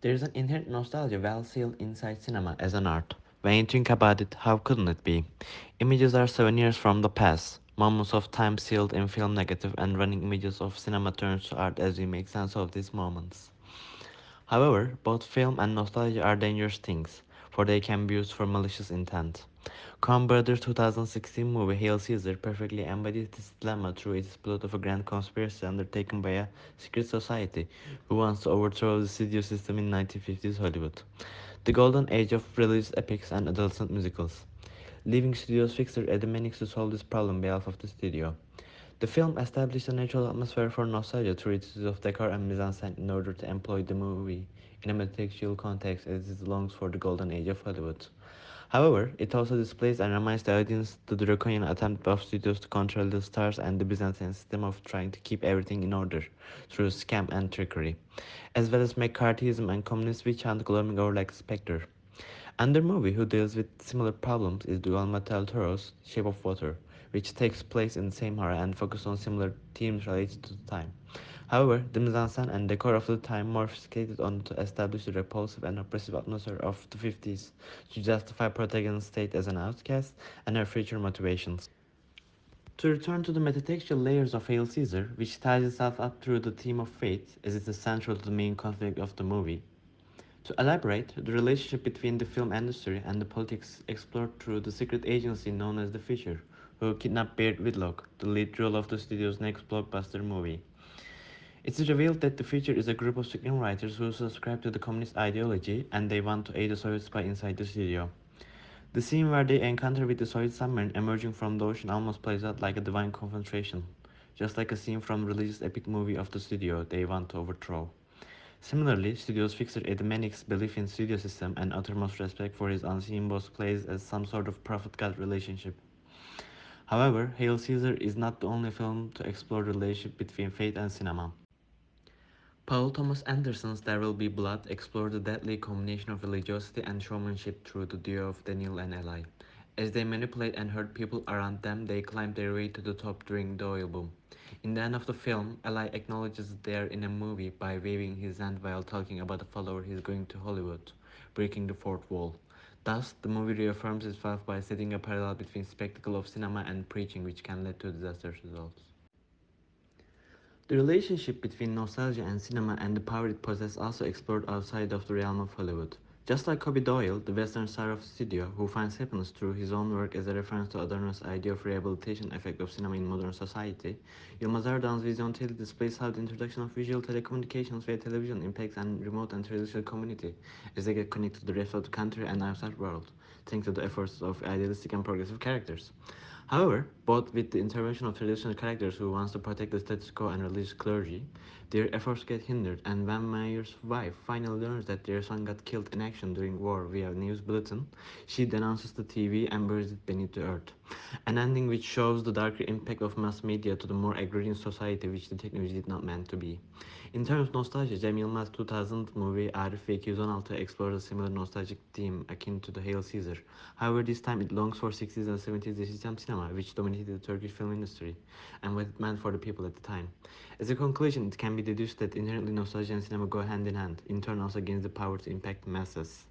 There is an inherent nostalgia well sealed inside cinema as an art. When you think about it, how couldn't it be? Images are souvenirs from the past, moments of time sealed in film negative and running images of cinema turns to art as we make sense of these moments. However, both film and nostalgia are dangerous things, for they can be used for malicious intent. Coen Brothers' 2016 movie Hail Caesar perfectly embodies this dilemma through its plot of a grand conspiracy undertaken by a secret society who wants to overthrow the studio system in 1950s Hollywood, the golden age of religious epics and adolescent musicals, leaving studios fixer Eddie Mannix to solve this problem on behalf of the studio. The film established a natural atmosphere for nostalgia through its use of decor and mise-en-scène in order to employ the movie in a metatextual context as it longs for the golden age of Hollywood. However, it also displays and reminds the audience to the draconian attempt of studios to control the stars and the Byzantine system of trying to keep everything in order through scam and trickery, as well as McCarthyism and communist witch hunt gloaming over like a specter. Another movie who deals with similar problems is Guillermo del Toro's Shape of Water, which takes place in the same era and focuses on similar themes related to the time. However, the mise-en-scène and decor of the time more sophisticated on to establish the repulsive and oppressive atmosphere of the 50s to justify protagonist's state as an outcast and her future motivations. To return to the metatextual layers of Hail Caesar, which ties itself up through the theme of fate, as it is central to the main conflict of the movie. To elaborate, the relationship between the film industry and the politics explored through the secret agency known as the Fisher, who kidnapped Baird Whitlock, the lead role of the studio's next blockbuster movie. It's revealed that the Fisher is a group of screenwriters who subscribe to the communist ideology and they want to aid the Soviets by inside the studio. The scene where they encounter with the Soviet submarine emerging from the ocean almost plays out like a divine confrontation, just like a scene from religious epic movie of the studio they want to overthrow. Similarly, Studios fixer Ed Manick's belief in studio system and uttermost respect for his unseen boss plays as some sort of prophet-god relationship. However, Hail Caesar is not the only film to explore the relationship between faith and cinema. Paul Thomas Anderson's There Will Be Blood explored the deadly combination of religiosity and showmanship through the duo of Daniel and Eli. As they manipulate and hurt people around them, they climb their way to the top during the oil boom. In the end of the film, Eli acknowledges they are in a movie by waving his hand while talking about a follower he's going to Hollywood, breaking the fourth wall. Thus, the movie reaffirms itself by setting a parallel between spectacle of cinema and preaching which can lead to disastrous results. The relationship between nostalgia and cinema and the power it possesses also explored outside of the realm of Hollywood. Just like Kobe Doyle, the western star of the studio, who finds happiness through his own work as a reference to Adorno's idea of rehabilitation effect of cinema in modern society, Yılmaz Erdoğan's vision tale displays how the introduction of visual telecommunications via television impacts and remote and traditional community as they get connected to the rest of the country and outside world, thanks to the efforts of idealistic and progressive characters. However, both with the intervention of traditional characters who wants to protect the status quo and religious clergy, their efforts get hindered, and when Mayor's wife finally learns that their son got killed in action during war via news bulletin, she denounces the TV and buries it beneath the earth. An ending which shows the darker impact of mass media to the more agrarian society which the technology did not meant to be. In terms of nostalgia, Cem Yılmaz 2000 movie Arif ve 216 explores a similar nostalgic theme akin to the Hail Caesar. However, this time it longs for 60s and 70s Yeşilçam cinema, which dominated the Turkish film industry and what it meant for the people at the time. As a conclusion, it can be deduced that inherently nostalgia and cinema go hand in hand, in turn also gains the power to impact masses.